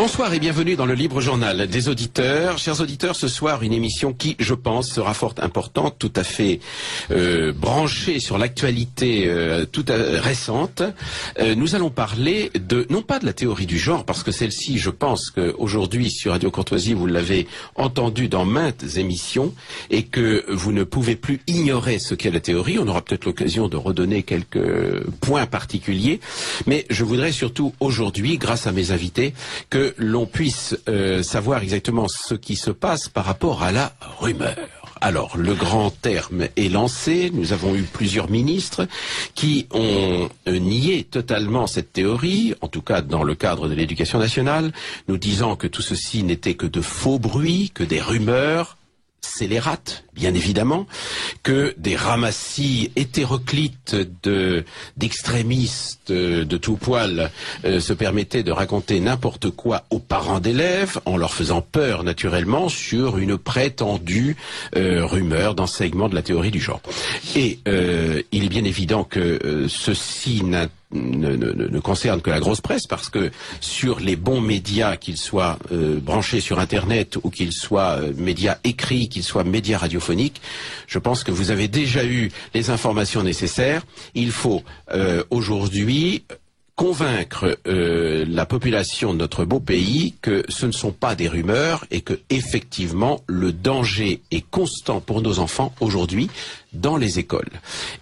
Bonsoir et bienvenue dans le Libre Journal des auditeurs. Chers auditeurs, ce soir une émission qui, je pense, sera fort importante, tout à fait branchée sur l'actualité récente. Nous allons parler de, non pas de la théorie du genre, parce que celle-ci, je pense qu'aujourd'hui sur Radio Courtoisie, vous l'avez entendu dans maintes émissions et que vous ne pouvez plus ignorer ce qu'est la théorie. On aura peut-être l'occasion de redonner quelques points particuliers, mais je voudrais surtout aujourd'hui, grâce à mes invités, que l'on puisse savoir exactement ce qui se passe par rapport à la rumeur. Alors, le grand terme est lancé. Nous avons eu plusieurs ministres qui ont nié totalement cette théorie, en tout cas dans le cadre de l'éducation nationale, nous disant que tout ceci n'était que de faux bruits, que des rumeurs scélérates, bien évidemment, que des ramassis hétéroclites d'extrémistes de tout poil se permettaient de raconter n'importe quoi aux parents d'élèves, en leur faisant peur naturellement sur une prétendue rumeur d'enseignement de la théorie du genre. Et il est bien évident que ceci ne concerne que la grosse presse, parce que sur les bons médias, qu'ils soient branchés sur Internet ou qu'ils soient médias écrits, qu'ils soient médias radiophoniques, je pense que vous avez déjà eu les informations nécessaires. Il faut aujourd'hui convaincre la population de notre beau pays que ce ne sont pas des rumeurs et que effectivement le danger est constant pour nos enfants aujourd'hui dans les écoles.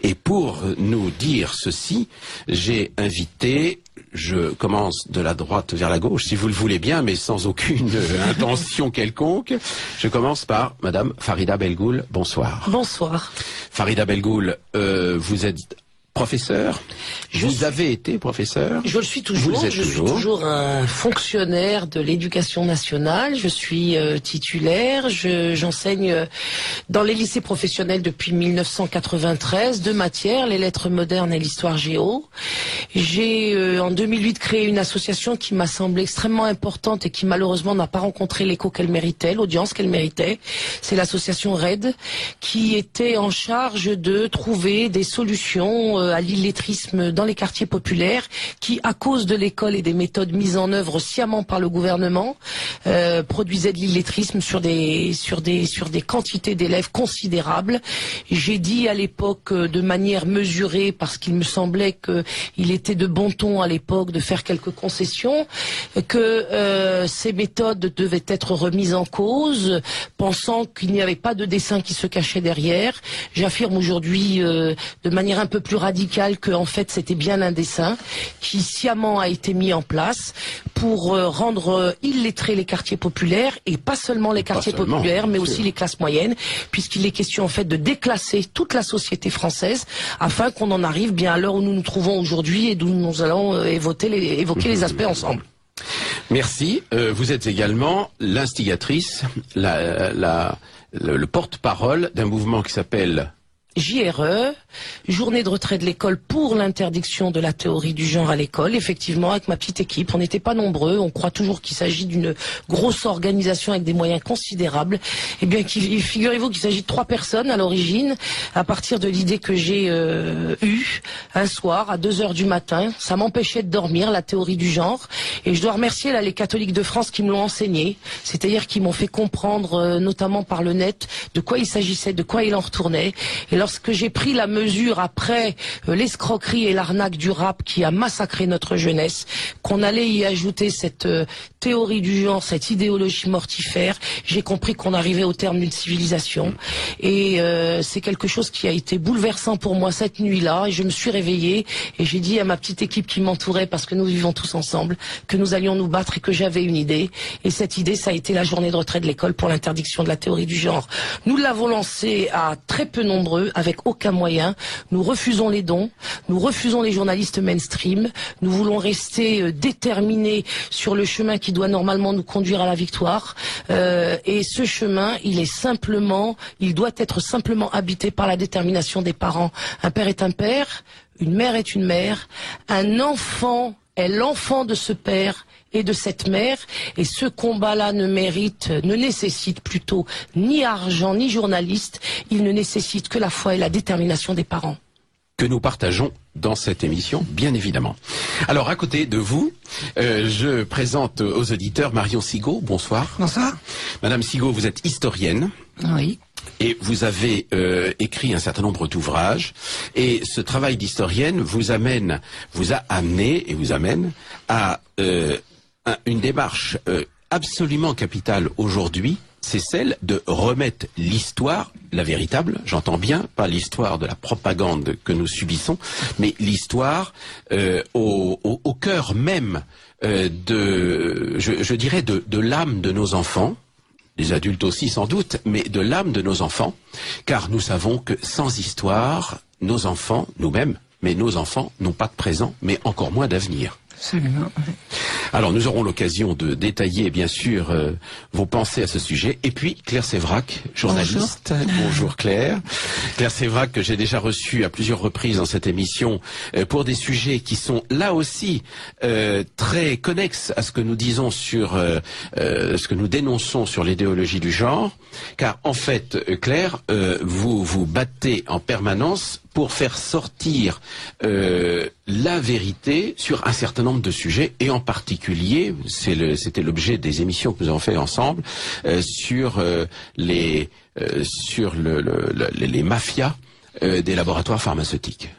Et pour nous dire ceci, j'ai invité, je commence de la droite vers la gauche, si vous le voulez bien, mais sans aucune intention quelconque. Je commence par Madame Farida Belgoul. Bonsoir. Bonsoir. Farida Belgoul, vous êtes professeur. Vous avez été professeur. Je le suis toujours. Je suis toujours un fonctionnaire de l'éducation nationale. Je suis titulaire. J'enseigne dans les lycées professionnels depuis 1993 deux matières, les lettres modernes et l'histoire géo. J'ai en 2008 créé une association qui m'a semblé extrêmement importante et qui malheureusement n'a pas rencontré l'écho qu'elle méritait, l'audience qu'elle méritait. C'est l'association RAID qui était en charge de trouver des solutions à l'illettrisme dans les quartiers populaires qui, à cause de l'école et des méthodes mises en œuvre sciemment par le gouvernement, produisaient de l'illettrisme sur des quantités d'élèves considérables. J'ai dit à l'époque de manière mesurée, parce qu'il me semblait qu'il était de bon ton à l'époque de faire quelques concessions, que ces méthodes devaient être remises en cause, pensant qu'il n'y avait pas de dessein qui se cachait derrière. J'affirme aujourd'hui de manière un peu plus radicale que en fait c'était bien un dessein qui sciemment a été mis en place pour rendre illettrés les quartiers populaires, et pas seulement les quartiers populaires mais aussi les classes moyennes, puisqu'il est question en fait de déclasser toute la société française afin qu'on en arrive bien à l'heure où nous nous trouvons aujourd'hui et d'où nous allons évoquer les aspects ensemble. Merci. Vous êtes également l'instigatrice, le porte-parole d'un mouvement qui s'appelle JRE, Journée de retrait de l'école pour l'interdiction de la théorie du genre à l'école. Effectivement, avec ma petite équipe, on n'était pas nombreux. On croit toujours qu'il s'agit d'une grosse organisation avec des moyens considérables. Eh bien, figurez-vous qu'il s'agit de 3 personnes à l'origine, à partir de l'idée que j'ai eue un soir à 2 heures du matin. Ça m'empêchait de dormir, la théorie du genre. Et je dois remercier là les catholiques de France qui me l'ont enseigné, c'est-à-dire qui m'ont fait comprendre, notamment par le net, de quoi il s'agissait, de quoi il en retournait. Et lorsque j'ai pris la mesure après l'escroquerie et l'arnaque du rap qui a massacré notre jeunesse, qu'on allait y ajouter cette théorie du genre, cette idéologie mortifère, j'ai compris qu'on arrivait au terme d'une civilisation. Et c'est quelque chose qui a été bouleversant pour moi cette nuit-là. Et je me suis réveillée et j'ai dit à ma petite équipe qui m'entourait, parce que nous vivons tous ensemble, que nous allions nous battre et que j'avais une idée. Et cette idée, ça a été la journée de retrait de l'école pour l'interdiction de la théorie du genre. Nous l'avons lancée à très peu nombreux, avec aucun moyen. Nous refusons les dons, nous refusons les journalistes mainstream, nous voulons rester déterminés sur le chemin qui doit normalement nous conduire à la victoire. Et ce chemin, il doit être simplement habité par la détermination des parents. Un père est un père, une mère est une mère, un enfant est l'enfant de ce père et de cette mère, et ce combat-là ne nécessite plutôt ni argent ni journaliste, il ne nécessite que la foi et la détermination des parents. que nous partageons dans cette émission, bien évidemment. Alors, à côté de vous, je présente aux auditeurs Marion Sigaud. Bonsoir. Bonsoir. Madame Sigaud, vous êtes historienne. Oui. Et vous avez écrit un certain nombre d'ouvrages. Et ce travail d'historienne vous amène à une démarche absolument capitale aujourd'hui. C'est celle de remettre l'histoire, la véritable, j'entends bien, pas l'histoire de la propagande que nous subissons, mais l'histoire au cœur même je dirais de l'âme de nos enfants, des adultes aussi sans doute, mais de l'âme de nos enfants, car nous savons que sans histoire, nos enfants, nous-mêmes, mais nos enfants n'ont pas de présent, mais encore moins d'avenir. Absolument. Alors nous aurons l'occasion de détailler bien sûr vos pensées à ce sujet. Et puis Claire Sévrac, journaliste. Bonjour Claire. Claire Sévrac que j'ai déjà reçue à plusieurs reprises dans cette émission pour des sujets qui sont là aussi très connexes à ce que nous disons sur ce que nous dénonçons sur l'idéologie du genre. Car en fait Claire, vous vous battez en permanence pour faire sortir la vérité sur un certain nombre de sujets, et en particulier, c'était l'objet des émissions que nous avons fait ensemble, sur les mafias des laboratoires pharmaceutiques.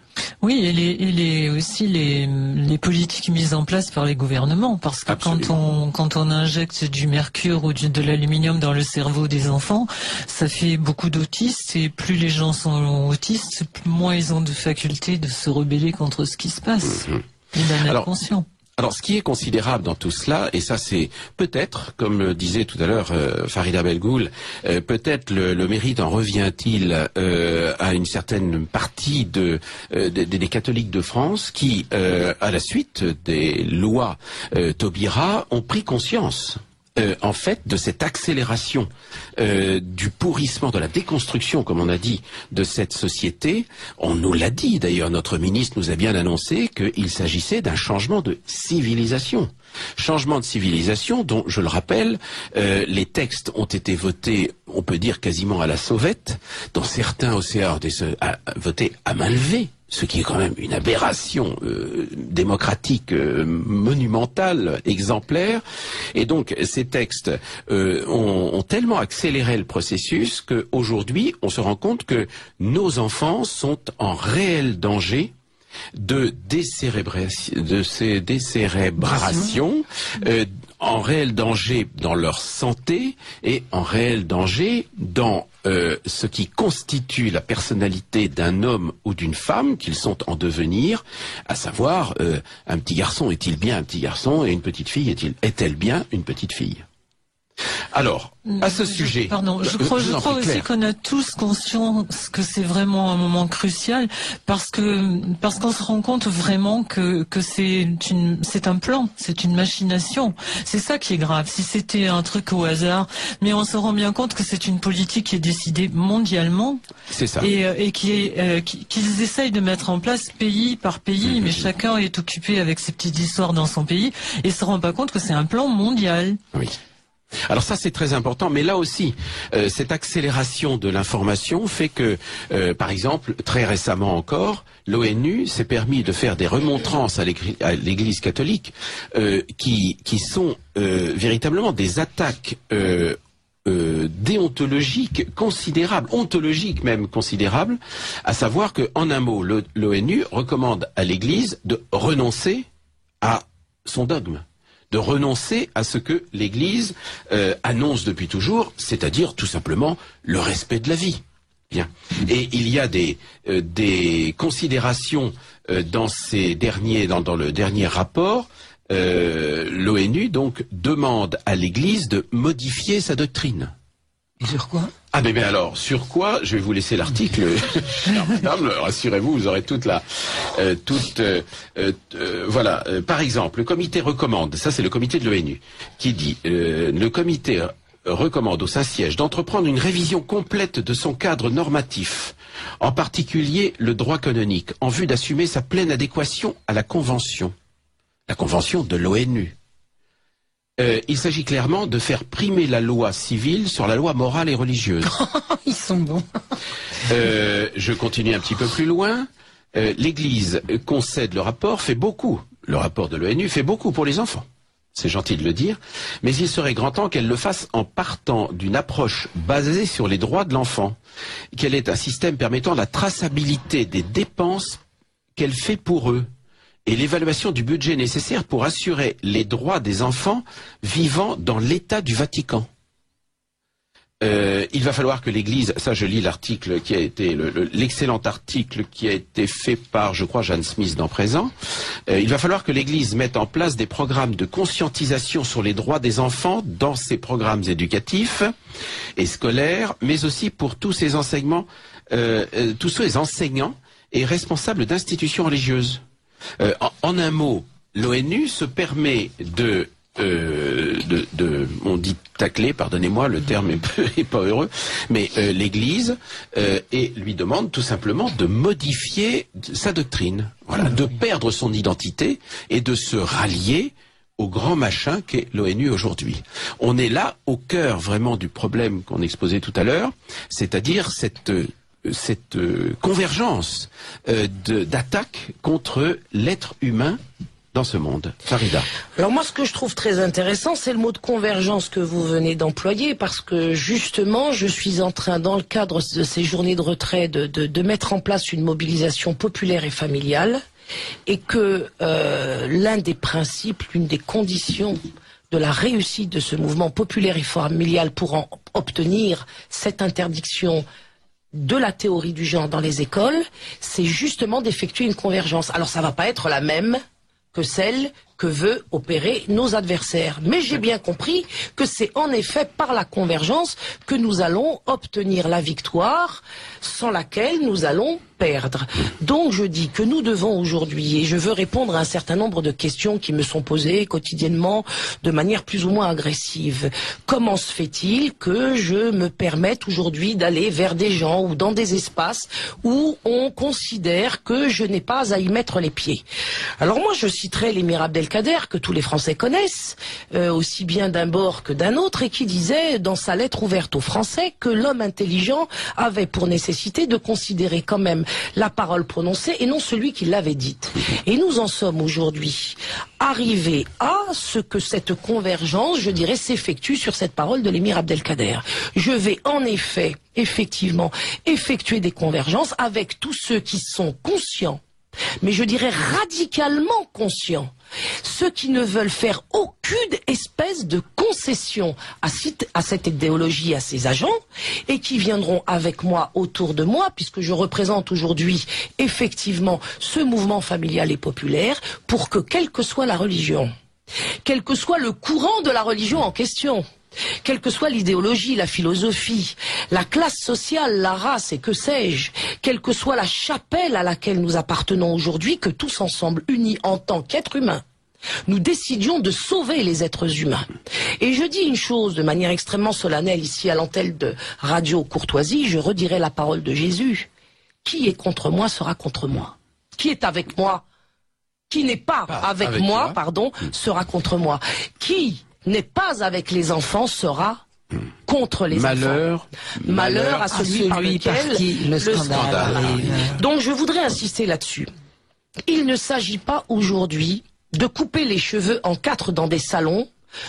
Oui, et aussi les politiques mises en place par les gouvernements, parce que quand on injecte du mercure ou de l'aluminium dans le cerveau des enfants, ça fait beaucoup d'autistes, et plus les gens sont autistes, moins ils ont de faculté de se rebeller contre ce qui se passe, et d'un inconscient. Alors, ce qui est considérable dans tout cela, et ça c'est peut-être, comme le disait tout à l'heure Farida Belgoul, peut-être le mérite en revient-il à une certaine partie des catholiques de France qui, à la suite des lois Taubira, ont pris conscience en fait de cette accélération du pourrissement, de la déconstruction, comme on a dit, de cette société. On nous l'a dit d'ailleurs, notre ministre nous a bien annoncé qu'il s'agissait d'un changement de civilisation. Changement de civilisation dont, je le rappelle, les textes ont été votés, on peut dire quasiment à la sauvette, dont certains OCA ont voté à main levée. Ce qui est quand même une aberration démocratique monumentale, exemplaire. Et donc ces textes ont tellement accéléré le processus qu'aujourd'hui on se rend compte que nos enfants sont en réel danger de décérébration, en réel danger dans leur santé et en réel danger dans ce qui constitue la personnalité d'un homme ou d'une femme qu'ils sont en devenir, à savoir un petit garçon est-il bien un petit garçon et une petite fille est-elle bien une petite fille. Alors, à ce sujet... Je crois aussi qu'on a tous conscience que c'est vraiment un moment crucial, parce qu'on se rend compte vraiment que c'est un plan, c'est une machination. C'est ça qui est grave. Si c'était un truc au hasard, mais on se rend bien compte que c'est une politique qui est décidée mondialement. C'est ça. Et qu'ils essayent de mettre en place pays par pays, mais chacun est occupé avec ses petites histoires dans son pays et se rend pas compte que c'est un plan mondial. Oui. Alors ça c'est très important, mais là aussi cette accélération de l'information fait que, par exemple, très récemment encore, l'ONU s'est permis de faire des remontrances à l'Église catholique qui sont véritablement des attaques déontologiques considérables, ontologiques même considérables, à savoir que, en un mot, l'ONU recommande à l'Église de renoncer à son dogme, de renoncer à ce que l'Église annonce depuis toujours, c'est-à-dire tout simplement le respect de la vie. Bien. Et il y a des considérations dans le dernier rapport. L'ONU donc demande à l'Église de modifier sa doctrine. Et sur quoi? Ah mais alors, sur quoi? Je vais vous laisser l'article. Madame, rassurez-vous, vous aurez toute la... voilà, par exemple, le comité recommande, ça c'est le comité de l'ONU, qui dit, le comité recommande au Saint-Siège d'entreprendre une révision complète de son cadre normatif, en particulier le droit canonique, en vue d'assumer sa pleine adéquation à la Convention de l'ONU. Il s'agit clairement de faire primer la loi civile sur la loi morale et religieuse. Ils sont bons. Je continue un petit peu plus loin. l'Église concède le rapport, le rapport de l'ONU fait beaucoup pour les enfants. C'est gentil de le dire, mais il serait grand temps qu'elle le fasse en partant d'une approche basée sur les droits de l'enfant, qu'elle ait un système permettant la traçabilité des dépenses qu'elle fait pour eux et l'évaluation du budget nécessaire pour assurer les droits des enfants vivant dans l'État du Vatican. Il va falloir que l'Église, ça je lis l'article qui a été, l'excellent article qui a été fait par, je crois, Jeanne Smith dans Présent, il va falloir que l'Église mette en place des programmes de conscientisation sur les droits des enfants dans ses programmes éducatifs et scolaires, mais aussi pour tous ces enseignements, tous ces enseignants et responsables d'institutions religieuses. En un mot, l'ONU se permet on dit tacler, pardonnez-moi, le terme est pas heureux, mais l'Église et lui demande tout simplement de modifier sa doctrine, voilà, de perdre son identité et de se rallier au grand machin qu'est l'ONU aujourd'hui. On est là au cœur vraiment du problème qu'on exposait tout à l'heure, c'est-à-dire cette convergence d'attaques contre l'être humain dans ce monde. Farida. Alors moi, ce que je trouve très intéressant, c'est le mot de convergence que vous venez d'employer, parce que justement, je suis en train, dans le cadre de ces journées de retrait, de mettre en place une mobilisation populaire et familiale, et que l'un des principes, l'une des conditions de la réussite de ce mouvement populaire et familial pour en obtenir cette interdiction de la théorie du genre dans les écoles, c'est justement d'effectuer une convergence. Alors ça va pas être la même que celle que veut opérer nos adversaires. Mais j'ai bien compris que c'est en effet par la convergence que nous allons obtenir la victoire, sans laquelle nous allons perdre. Donc je dis que nous devons aujourd'hui, et je veux répondre à un certain nombre de questions qui me sont posées quotidiennement de manière plus ou moins agressive. Comment se fait-il que je me permette aujourd'hui d'aller vers des gens ou dans des espaces où on considère que je n'ai pas à y mettre les pieds? Alors moi je citerai l'émir Abdelkader, que tous les Français connaissent, aussi bien d'un bord que d'un autre, et qui disait dans sa lettre ouverte aux Français que l'homme intelligent avait pour nécessité de considérer quand même la parole prononcée et non celui qui l'avait dite. Et nous en sommes aujourd'hui arrivés à ce que cette convergence, je dirais, s'effectue sur cette parole de l'émir Abdelkader. Je vais en effet, effectivement, effectuer des convergences avec tous ceux qui sont conscients, mais je dirais radicalement conscients, ceux qui ne veulent faire aucune espèce de concession à cette idéologie, à ces agents, et qui viendront avec moi, autour de moi, puisque je représente aujourd'hui effectivement ce mouvement familial et populaire, pour que, quelle que soit la religion, quel que soit le courant de la religion en question, quelle que soit l'idéologie, la philosophie, la classe sociale, la race et que sais-je, quelle que soit la chapelle à laquelle nous appartenons aujourd'hui, que tous ensemble, unis en tant qu'êtres humains, nous décidions de sauver les êtres humains. Et je dis une chose de manière extrêmement solennelle ici à l'antenne de Radio Courtoisie, je redirai la parole de Jésus. Qui est contre moi sera contre moi. Qui est avec moi, qui n'est pas avec moi, sera contre moi. Qui n'est pas avec les enfants sera contre les enfants. Malheur à celui par lequel le scandale arrive. Donc je voudrais insister là-dessus. Il ne s'agit pas aujourd'hui de couper les cheveux en quatre dans des salons,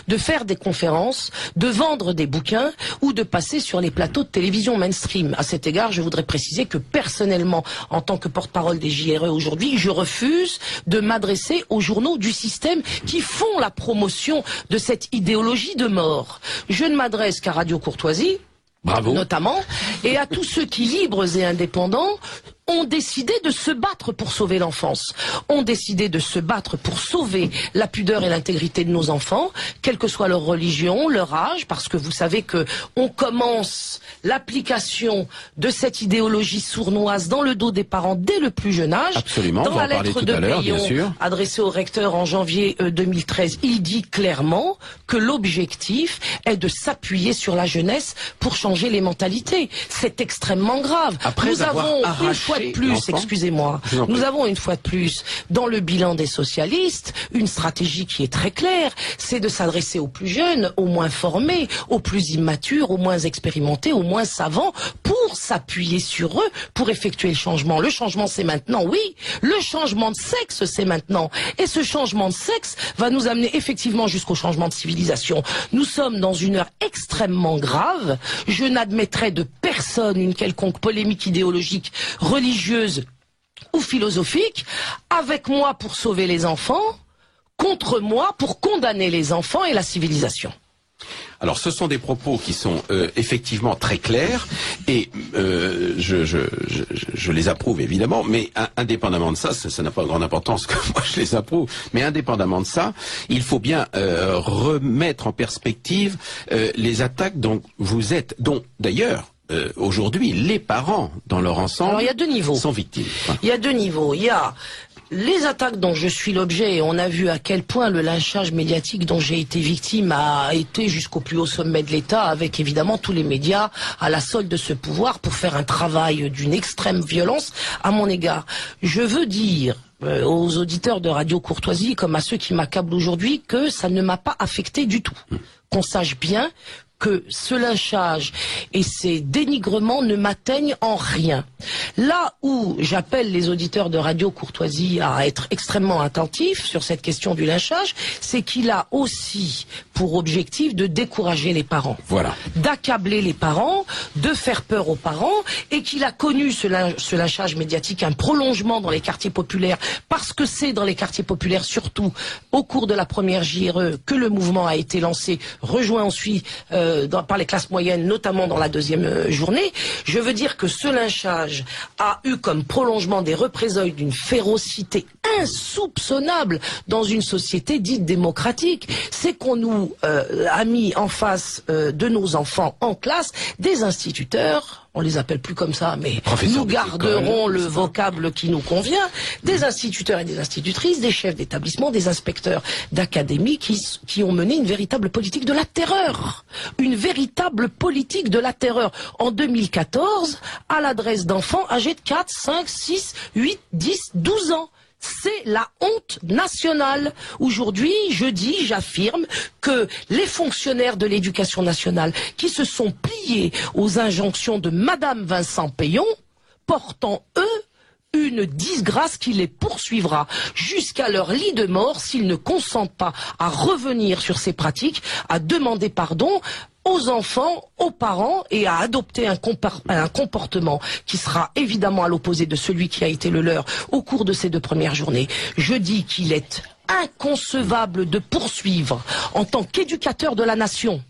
de faire des conférences, de vendre des bouquins ou de passer sur les plateaux de télévision mainstream. À cet égard, je voudrais préciser que personnellement, en tant que porte-parole des JRE aujourd'hui, je refuse de m'adresser aux journaux du système qui font la promotion de cette idéologie de mort. Je ne m'adresse qu'à Radio Courtoisie, notamment, et à tous ceux qui, libres et indépendants, ont décidé de se battre pour sauver l'enfance, ont décidé de se battre pour sauver la pudeur et l'intégrité de nos enfants, quelle que soit leur religion, leur âge, parce que vous savez que on commence l'application de cette idéologie sournoise dans le dos des parents dès le plus jeune âge. Absolument, dans on va la en parler lettre tout de à l'heure, Payon, bien sûr. adressée au recteur en janvier 2013, il dit clairement que l'objectif est de s'appuyer sur la jeunesse pour changer les mentalités. C'est extrêmement grave. Après nous avons une fois de plus, excusez-moi, nous avons une fois de plus, dans le bilan des socialistes, une stratégie qui est très claire, c'est de s'adresser aux plus jeunes, aux moins formés, aux plus immatures, aux moins expérimentés, aux moins savants, pour s'appuyer sur eux, pour effectuer le changement. Le changement, c'est maintenant, oui. Le changement de sexe, c'est maintenant. Et ce changement de sexe va nous amener effectivement jusqu'au changement de civilisation. Nous sommes dans une heure extrêmement grave. Je n'admettrai de personne une quelconque polémique idéologique, religieuse ou philosophique, avec moi pour sauver les enfants, contre moi pour condamner les enfants et la civilisation. Alors, ce sont des propos qui sont effectivement très clairs et je les approuve évidemment, mais indépendamment de ça, ça n'a pas grande importance que moi je les approuve, mais indépendamment de ça, il faut bien remettre en perspective les attaques dont vous êtes, dont d'ailleurs aujourd'hui les parents dans leur ensemble. Alors, il y a deux niveaux. Sont victimes. Il y a deux niveaux. Il y a les attaques dont je suis l'objet, et on a vu à quel point le lynchage médiatique dont j'ai été victime a été jusqu'au plus haut sommet de l'État, avec évidemment tous les médias à la solde de ce pouvoir pour faire un travail d'une extrême violence à mon égard. Je veux dire aux auditeurs de Radio Courtoisie, comme à ceux qui m'accablent aujourd'hui, que ça ne m'a pas affecté du tout. Qu'on sache bien que ce lynchage et ces dénigrements ne m'atteignent en rien. Là où j'appelle les auditeurs de Radio Courtoisie à être extrêmement attentifs sur cette question du lynchage, c'est qu'il a aussi pour objectif de décourager les parents. Voilà. D'accabler les parents, de faire peur aux parents, et qu'il a connu ce lynchage médiatique, un prolongement dans les quartiers populaires, parce que c'est dans les quartiers populaires, surtout au cours de la première JRE, que le mouvement a été lancé, rejoint ensuite par les classes moyennes, notamment dans la deuxième journée. Je veux dire que ce lynchage a eu comme prolongement des représailles d'une férocité insoupçonnable dans une société dite démocratique. C'est qu'on nous a mis en face de nos enfants en classe des instituteurs, on les appelle plus comme ça, mais nous garderons le vocable qui nous convient, des instituteurs et des institutrices, des chefs d'établissement, des inspecteurs d'académie qui ont mené une véritable politique de la terreur. Une véritable politique de la terreur en 2014 à l'adresse d'enfants âgés de 4, 5, 6, 8, 10, 12 ans. C'est la honte nationale. Aujourd'hui, je dis, j'affirme que les fonctionnaires de l'éducation nationale qui se sont pliés aux injonctions de Madame Vincent Payon portent en eux une disgrâce qui les poursuivra jusqu'à leur lit de mort s'ils ne consentent pas à revenir sur ces pratiques, à demander pardon aux enfants, aux parents, et à adopter un comportement qui sera évidemment à l'opposé de celui qui a été le leur au cours de ces 2 premières journées. Je dis qu'il est inconcevable de poursuivre en tant qu'éducateur de la nation.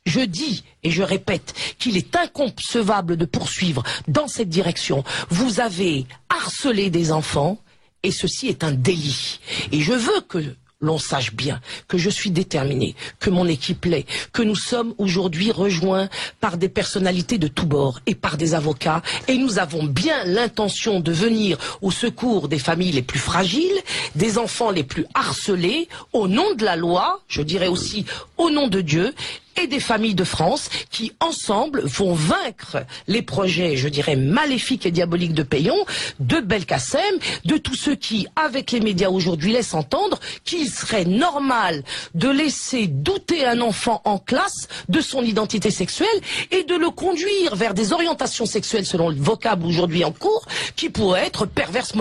Je dis et je répète qu'il est inconcevable de poursuivre dans cette direction. Vous avez harcelé des enfants et ceci est un délit. Et je veux que l'on sache bien que je suis déterminé, que mon équipe l'est, que nous sommes aujourd'hui rejoints par des personnalités de tous bords et par des avocats, et nous avons bien l'intention de venir au secours des familles les plus fragiles, des enfants les plus harcelés, au nom de la loi, je dirais aussi au nom de Dieu, et des familles de France qui, ensemble, vont vaincre les projets, je dirais, maléfiques et diaboliques de Payon, de Belkacem, de tous ceux qui, avec les médias aujourd'hui, laissent entendre qu'il serait normal de laisser douter un enfant en classe de son identité sexuelle et de le conduire vers des orientations sexuelles, selon le vocable aujourd'hui en cours, qui pourraient être perverses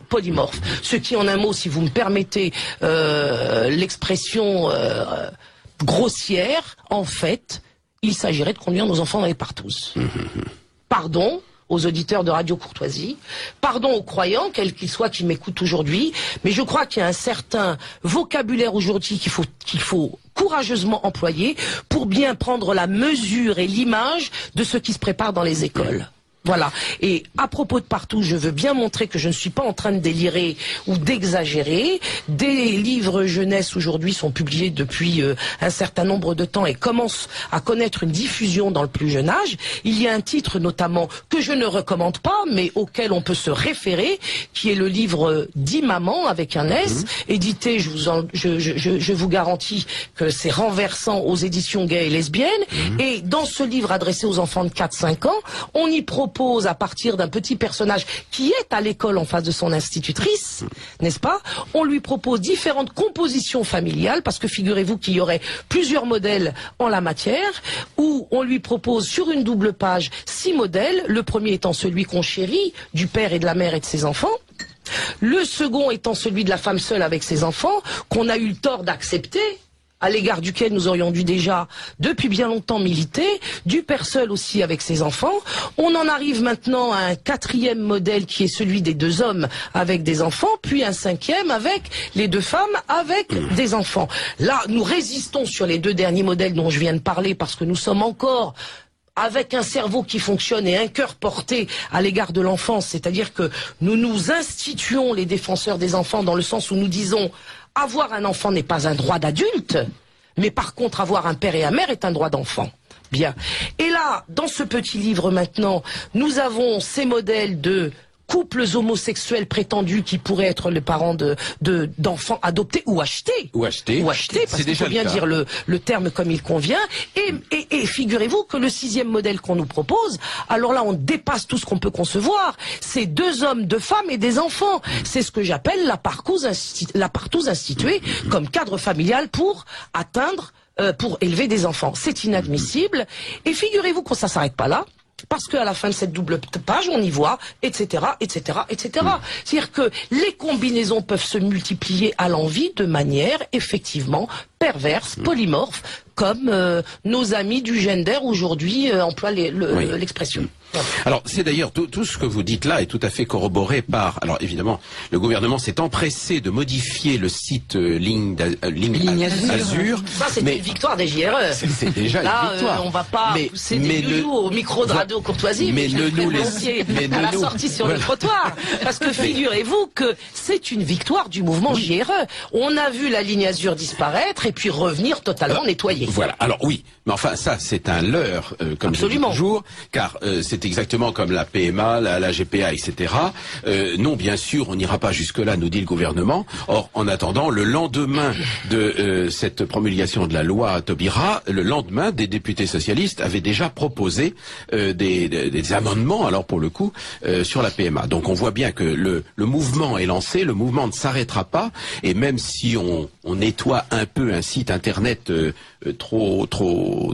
polymorphes. Ce qui, en un mot, si vous me permettez l'expression grossière, en fait, il s'agirait de conduire nos enfants dans les partous. Pardon aux auditeurs de Radio Courtoisie, pardon aux croyants, quels qu'ils soient, qui m'écoutent aujourd'hui, mais je crois qu'il y a un certain vocabulaire aujourd'hui qu'il faut courageusement employer pour bien prendre la mesure et l'image de ce qui se prépare dans les écoles. Voilà. Et à propos de partout, je veux bien montrer que je ne suis pas en train de délirer ou d'exagérer. Des livres jeunesse aujourd'hui sont publiés depuis un certain nombre de temps et commencent à connaître une diffusion dans le plus jeune âge. Il y a un titre notamment que je ne recommande pas, mais auquel on peut se référer, qui est le livre Dis maman avec un S, édité, je vous garantis que c'est renversant, aux éditions gays et lesbiennes. Et dans ce livre adressé aux enfants de 4-5 ans, on y propose propose à partir d'un petit personnage qui est à l'école en face de son institutrice, n'est-ce pas? On lui propose différentes compositions familiales, parce que figurez-vous qu'il y aurait plusieurs modèles en la matière, où on lui propose sur une double page 6 modèles, le premier étant celui qu'on chérit, du père et de la mère et de ses enfants. Le second étant celui de la femme seule avec ses enfants, qu'on a eu le tort d'accepter, à l'égard duquel nous aurions dû déjà, depuis bien longtemps, militer, du père seul aussi avec ses enfants. On en arrive maintenant à un 4e modèle qui est celui des 2 hommes avec des enfants, puis un 5e avec les 2 femmes avec des enfants. Là, nous résistons sur les 2 derniers modèles dont je viens de parler, parce que nous sommes encore avec un cerveau qui fonctionne et un cœur porté à l'égard de l'enfance, c'est-à-dire que nous nous instituons les défenseurs des enfants dans le sens où nous disons avoir un enfant n'est pas un droit d'adulte, mais par contre avoir un père et une mère est un droit d'enfant. Bien. Et là, dans ce petit livre maintenant, nous avons ces modèles de couples homosexuels prétendus qui pourraient être les parents d'enfants adoptés ou achetés. Ou achetés, parce qu'il faut bien dire le terme comme il convient. Et figurez-vous que le 6e modèle qu'on nous propose, alors là on dépasse tout ce qu'on peut concevoir. C'est 2 hommes, 2 femmes et des enfants. C'est ce que j'appelle la partouze instituée comme cadre familial pour atteindre, pour élever des enfants. C'est inadmissible. Et figurez-vous que ça s'arrête pas là. Parce qu'à la fin de cette double page, on y voit, etc., etc., etc. C'est-à-dire que les combinaisons peuvent se multiplier à l'envi de manière, effectivement, perverse, polymorphe, comme nos amis du gender aujourd'hui emploient l'expression. Alors, c'est d'ailleurs tout ce que vous dites là est tout à fait corroboré par... Alors, évidemment, le gouvernement s'est empressé de modifier le site Ligne Azur. Ça, c'est une victoire des JRE. C'est déjà une victoire. On va pas pousser des bijoux au micro de Radio Courtoisie, mais à la sortie sur le trottoir. Parce que figurez-vous que c'est une victoire du mouvement JRE. On a vu la Ligne Azur disparaître et puis revenir totalement nettoyée. Voilà. Alors oui, mais enfin, ça, c'est un leurre, comme je dis toujours, car c'est exactement comme la PMA, la GPA, etc. Non, bien sûr, on n'ira pas jusque-là, nous dit le gouvernement. Or, en attendant, le lendemain de cette promulgation de la loi Taubira, le lendemain, des députés socialistes avaient déjà proposé des amendements, alors pour le coup, sur la PMA. Donc on voit bien que le mouvement est lancé, le mouvement ne s'arrêtera pas, et même si on nettoie un peu un site internet trop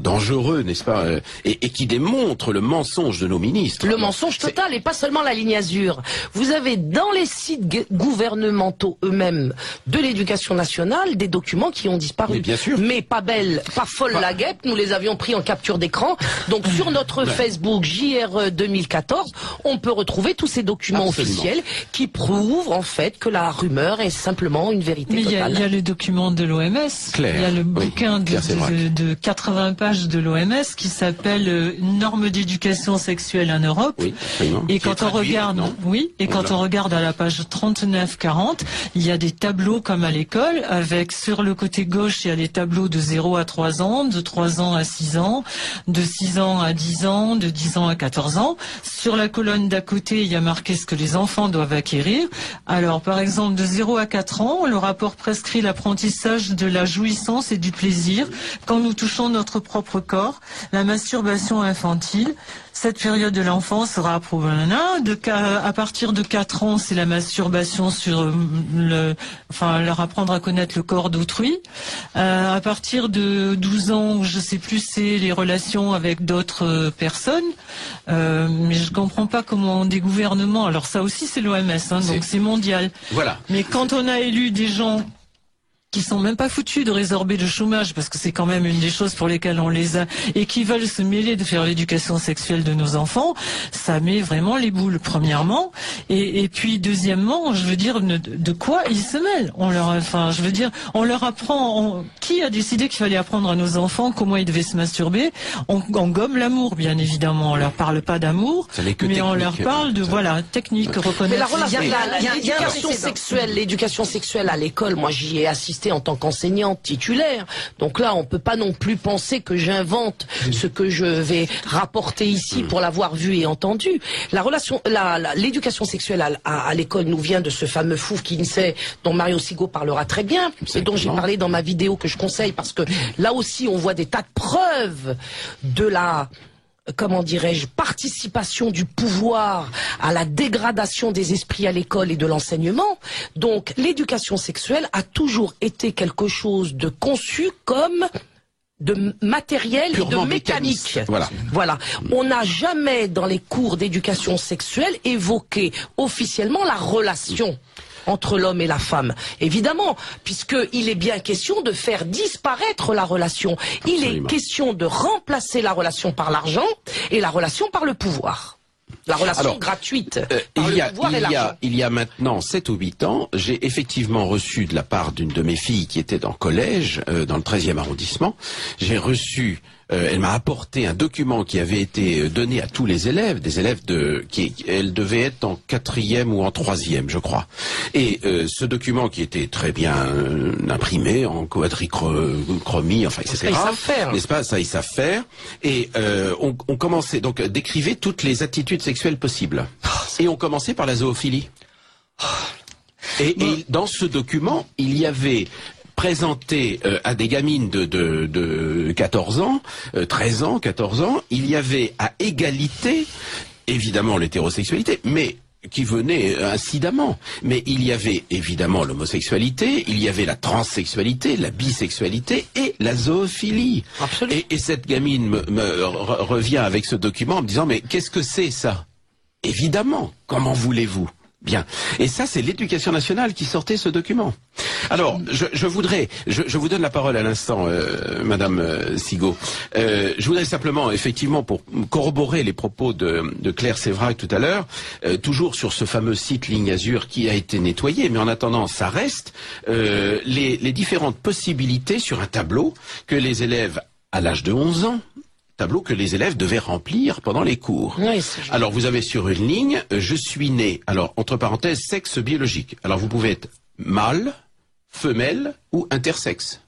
dangereux, n'est-ce pas, et qui démontre le mensonge de nos ministres. Le mensonge total, et pas seulement la Ligne Azur. Vous avez dans les sites gouvernementaux eux-mêmes de l'éducation nationale des documents qui ont disparu. Mais bien sûr. Mais pas belle, pas folle la guêpe, nous les avions pris en capture d'écran. Donc sur notre Facebook JRE 2014, on peut retrouver tous ces documents officiels qui prouvent en fait que la rumeur est simplement une vérité totale. Il y a le document de l'OMS, il y a le bouquin de 80 pages de l'OMS qui s'appelle Normes d'éducation sexuelle en Europe. Oui, absolument. Et quand on regarde, on regarde à la page 39-40, il y a des tableaux comme à l'école, avec sur le côté gauche, il y a les tableaux de 0 à 3 ans, de 3 ans à 6 ans, de 6 ans à 10 ans, de 10 ans à 14 ans. Sur la colonne d'à côté, il y a marqué ce que les enfants doivent acquérir. Alors, par exemple, de 0 à 4 ans, le rapport prescrit l'apprentissage de la jouissance et du plaisir quand nous touchons notre propre corps, la masturbation infantile. Cette période de l'enfance sera approuvée. À partir de 4 ans, c'est la masturbation sur leur apprendre à connaître le corps d'autrui. À partir de 12 ans, je sais plus, c'est les relations avec d'autres personnes. Mais je comprends pas comment des gouvernements, alors ça aussi c'est l'OMS, donc c'est mondial. Voilà. Mais quand on a élu des gens qui sont même pas foutus de résorber le chômage, parce que c'est quand même une des choses pour lesquelles on les a, et qui veulent se mêler de faire l'éducation sexuelle de nos enfants, ça met vraiment les boules, premièrement. Et puis, deuxièmement, je veux dire, de quoi ils se mêlent? On leur apprend, qui a décidé qu'il fallait apprendre à nos enfants comment ils devaient se masturber? On gomme l'amour, bien évidemment. On leur parle pas d'amour, mais on leur parle de, technique, reconnaître. Mais l'éducation sexuelle à l'école, moi j'y ai assisté en tant qu'enseignante titulaire. Donc là, on peut pas non plus penser que j'invente ce que je vais rapporter ici pour l'avoir vu et entendu. L'éducation sexuelle à l'école nous vient de ce fameux fou Kinsey dont Mario Sigaud parlera très bien et dont j'ai parlé dans ma vidéo que je conseille parce que là aussi on voit des tas de preuves de la comment dirais-je, participation du pouvoir à la dégradation des esprits à l'école et de l'enseignement. Donc l'éducation sexuelle a toujours été quelque chose de conçu comme de matériel et de mécanique. Voilà. On n'a jamais dans les cours d'éducation sexuelle évoqué officiellement la relation entre l'homme et la femme. Évidemment, puisqu'il est bien question de faire disparaître la relation. Il est question de remplacer la relation par l'argent et la relation par le pouvoir. La relation gratuite par le pouvoir et l'argent. Il y a maintenant 7 ou 8 ans, j'ai effectivement reçu de la part d'une de mes filles qui était en collège, dans le 13e arrondissement, j'ai reçu... elle m'a apporté un document qui avait été donné à tous les élèves, des élèves elle devait être en 4e ou en 3e, je crois. Et ce document qui était très bien imprimé en quadrichromie, enfin, etc. Ça, ils savent faire. N'est-ce pas? Ça, ils savent faire. Et on commençait donc décrivait toutes les attitudes sexuelles possibles. Et on commençait par la zoophilie. Et dans ce document, il y avait présenté à des gamines de 14 ans, 13 ans, 14 ans, il y avait à égalité, évidemment l'hétérosexualité, mais qui venait incidemment. Mais il y avait évidemment l'homosexualité, il y avait la transsexualité, la bisexualité et la zoophilie. Absolument. Et cette gamine me revient avec ce document en me disant, mais qu'est-ce que c'est ça? Évidemment, comment voulez-vous? Bien. Et ça, c'est l'éducation nationale qui sortait ce document. Alors, je vous donne la parole à l'instant, Madame Sigaud. Je voudrais simplement, effectivement, pour corroborer les propos de Claire Sévrac tout à l'heure, toujours sur ce fameux site Ligne Azur qui a été nettoyé, mais en attendant, ça reste, les différentes possibilités sur un tableau que les élèves, à l'âge de 11 ans, tableau que les élèves devaient remplir pendant les cours. Oui, alors vous avez sur une ligne, je suis né, alors entre parenthèses, sexe biologique. Alors vous pouvez être mâle, femelle ou intersexe.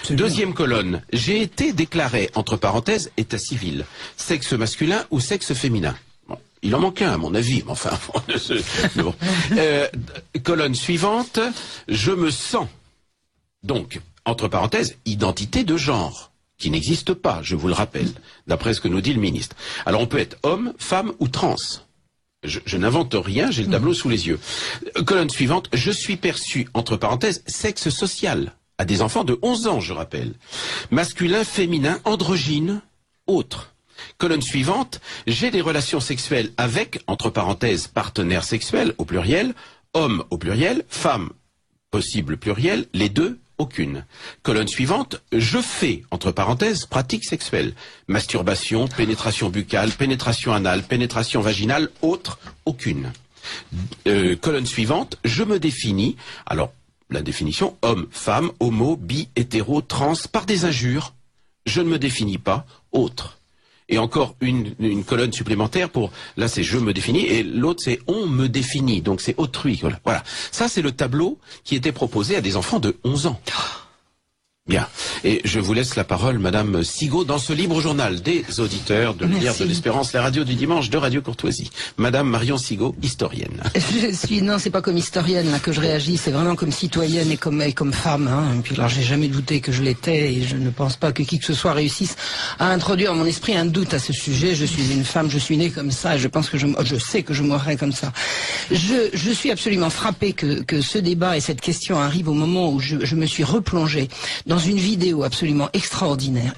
Deuxième colonne, j'ai été déclaré, entre parenthèses, état civil, sexe masculin ou sexe féminin. Bon, il en manque un à mon avis, mais enfin... bon. Colonne suivante, je me sens. Donc, entre parenthèses, identité de genre, qui n'existe pas, je vous le rappelle, d'après ce que nous dit le ministre. Alors on peut être homme, femme ou trans. Je n'invente rien, j'ai le tableau sous les yeux. Colonne suivante, je suis perçu, entre parenthèses, sexe social, à des enfants de 11 ans, je rappelle. Masculin, féminin, androgyne, autre. Colonne suivante, j'ai des relations sexuelles avec, entre parenthèses, partenaires sexuels, au pluriel, homme au pluriel, femme, possible pluriel, les deux, aucune. Colonne suivante, je fais, entre parenthèses, pratique sexuelle. Masturbation, pénétration buccale, pénétration anale, pénétration vaginale, autre, aucune. Colonne suivante, je me définis, alors, la définition, homme, femme, homo, bi, hétéro, trans, par des injures. Je ne me définis pas, autre. Et encore une colonne supplémentaire pour, là c'est je me définis, et l'autre c'est on me définit, donc c'est autrui. Voilà. Ça c'est le tableau qui était proposé à des enfants de 11 ans. Bien. Et je vous laisse la parole, Madame Sigaud, dans ce libre journal des auditeurs de l'Unière de l'Espérance, la radio du dimanche de Radio Courtoisie. Madame Marion Sigaud, historienne. Non, c'est pas comme historienne là que je réagis, c'est vraiment comme citoyenne et comme femme. Hein. Et puis alors, j'ai jamais douté que je l'étais et je ne pense pas que qui que ce soit réussisse à introduire dans mon esprit un doute à ce sujet. Je suis une femme, je suis née comme ça et je pense que je sais que je mourrai comme ça. Je suis absolument frappée que ce débat et cette question arrivent au moment où je me suis replongée dans une vidéo absolument extraordinaire,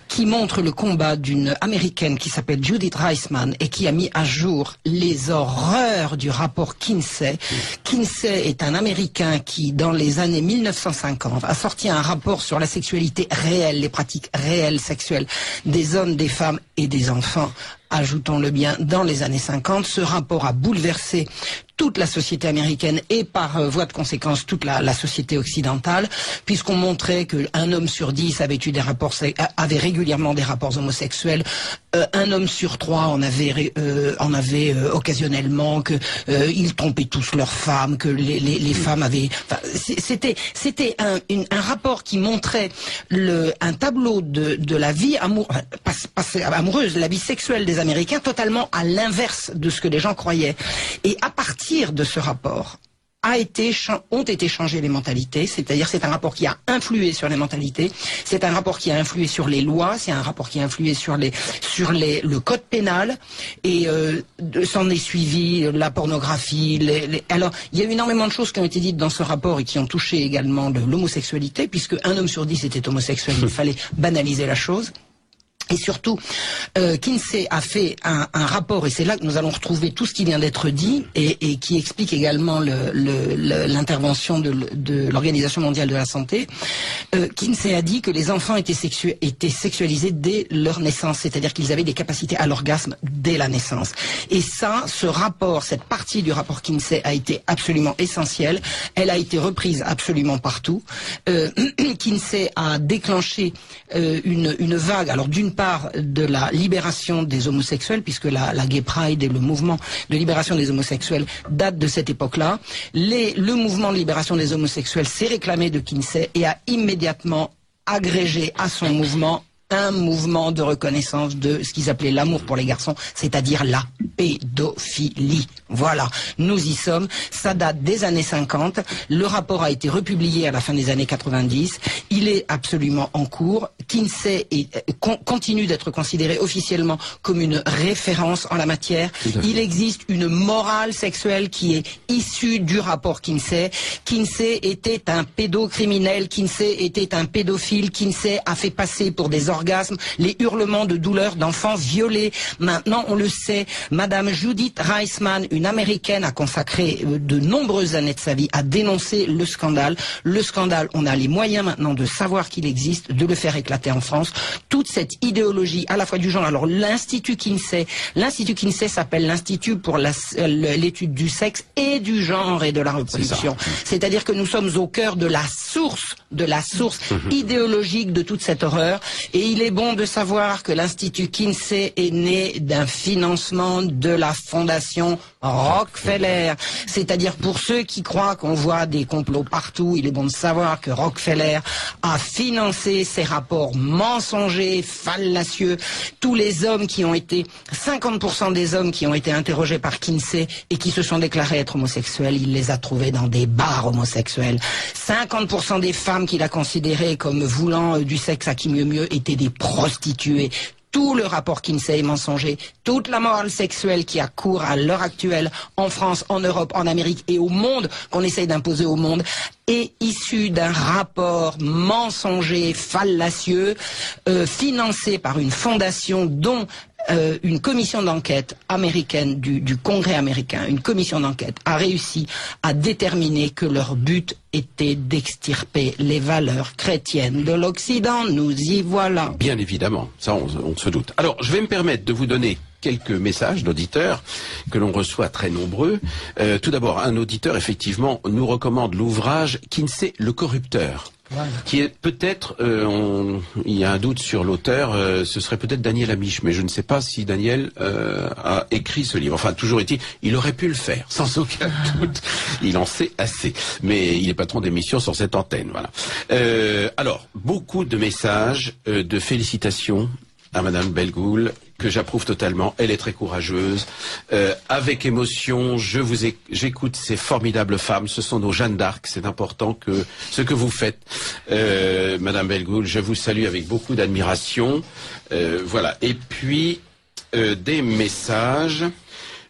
qui montre le combat d'une américaine qui s'appelle Judith Reisman et qui a mis à jour les horreurs du rapport Kinsey. Kinsey est un Américain qui, dans les années 1950, a sorti un rapport sur la sexualité réelle, les pratiques réelles sexuelles des hommes, des femmes et des enfants. Ajoutons-le bien, dans les années 50, ce rapport a bouleversé toute la société américaine et par voie de conséquence toute la société occidentale, puisqu'on montrait qu'un homme sur 10 avait régulièrement des rapports homosexuels, un homme sur 3 en avait occasionnellement, que ils trompaient tous leurs femmes, que les femmes avaient. Enfin, c'était un rapport qui montrait un tableau de la vie amoureuse, la vie sexuelle des Américains, totalement à l'inverse de ce que les gens croyaient. Et à partir de ce rapport, ont été changées les mentalités, c'est-à-dire c'est un rapport qui a influé sur les mentalités, c'est un rapport qui a influé sur les lois, c'est un rapport qui a influé sur le code pénal, et s'en est suivi la pornographie. Alors, il y a eu énormément de choses qui ont été dites dans ce rapport et qui ont touché également l'homosexualité, puisque un homme sur 10 était homosexuel, il fallait banaliser la chose. Et surtout, Kinsey a fait un rapport, et c'est là que nous allons retrouver tout ce qui vient d'être dit, et qui explique également l'intervention de l'Organisation mondiale de la santé. Kinsey a dit que les enfants étaient sexualisés dès leur naissance, c'est-à-dire qu'ils avaient des capacités à l'orgasme dès la naissance. Et ça, ce rapport, cette partie du rapport Kinsey a été absolument essentielle. Elle a été reprise absolument partout. Kinsey a déclenché une vague, alors d'une part de la libération des homosexuels, puisque la Gay Pride et le mouvement de libération des homosexuels datent de cette époque-là. Le mouvement de libération des homosexuels s'est réclamé de Kinsey et a immédiatement agrégé à son mouvement un mouvement de reconnaissance de ce qu'ils appelaient l'amour pour les garçons, c'est-à-dire la pédophilie. Voilà, nous y sommes. Ça date des années 50. Le rapport a été republié à la fin des années 90. Il est absolument en cours. Kinsey continue d'être considéré officiellement comme une référence en la matière. Il existe une morale sexuelle qui est issue du rapport Kinsey. Kinsey était un pédocriminel. Kinsey était un pédophile. Kinsey a fait passer pour des orgasmes les hurlements de douleur d'enfants violés. Maintenant, on le sait, Madame Judith Reisman, une américaine, a consacré de nombreuses années de sa vie à dénoncer le scandale. Le scandale, on a les moyens maintenant de savoir qu'il existe, de le faire éclater en France. Toute cette idéologie, à la fois du genre, alors l'Institut Kinsey s'appelle l'Institut pour l'étude du sexe et du genre et de la reproduction. C'est-à-dire que nous sommes au cœur de la source idéologique de toute cette horreur. Et il est bon de savoir que l'Institut Kinsey est né d'un financement de la fondation Rockefeller. C'est-à-dire, pour ceux qui croient qu'on voit des complots partout, il est bon de savoir que Rockefeller a financé ces rapports mensongers, fallacieux. Tous les hommes qui ont été, 50% des hommes qui ont été interrogés par Kinsey et qui se sont déclarés être homosexuels, il les a trouvés dans des bars homosexuels. 50% des femmes qu'il a considérées comme voulant du sexe à qui mieux étaient des prostituées. Tout le rapport Kinsey est mensonger. Toute la morale sexuelle qui a cours à l'heure actuelle en France, en Europe, en Amérique et au monde, qu'on essaye d'imposer au monde, est issue d'un rapport mensonger, fallacieux, financé par une fondation dont une commission d'enquête américaine du Congrès américain, une commission d'enquête a réussi à déterminer que leur but était d'extirper les valeurs chrétiennes de l'Occident. Nous y voilà. Bien évidemment, ça on se doute. Alors, je vais me permettre de vous donner quelques messages d'auditeurs que l'on reçoit très nombreux. Tout d'abord, un auditeur, effectivement, nous recommande l'ouvrage Kinsey le corrupteur. Voilà. Qui est peut-être, il y a un doute sur l'auteur, ce serait peut-être Daniel Amiche, mais je ne sais pas si Daniel a écrit ce livre. Enfin, toujours est-il, il aurait pu le faire, sans aucun doute. Il en sait assez, mais il est patron d'émission sur cette antenne. Voilà. Alors, beaucoup de messages de félicitations à Madame Bellegoul, que j'approuve totalement. Elle est très courageuse. Avec émotion, j'écoute ces formidables femmes. Ce sont nos Jeanne d'Arc. C'est important que ce que vous faites, Madame Bellegoul. Je vous salue avec beaucoup d'admiration. Voilà. Et puis des messages.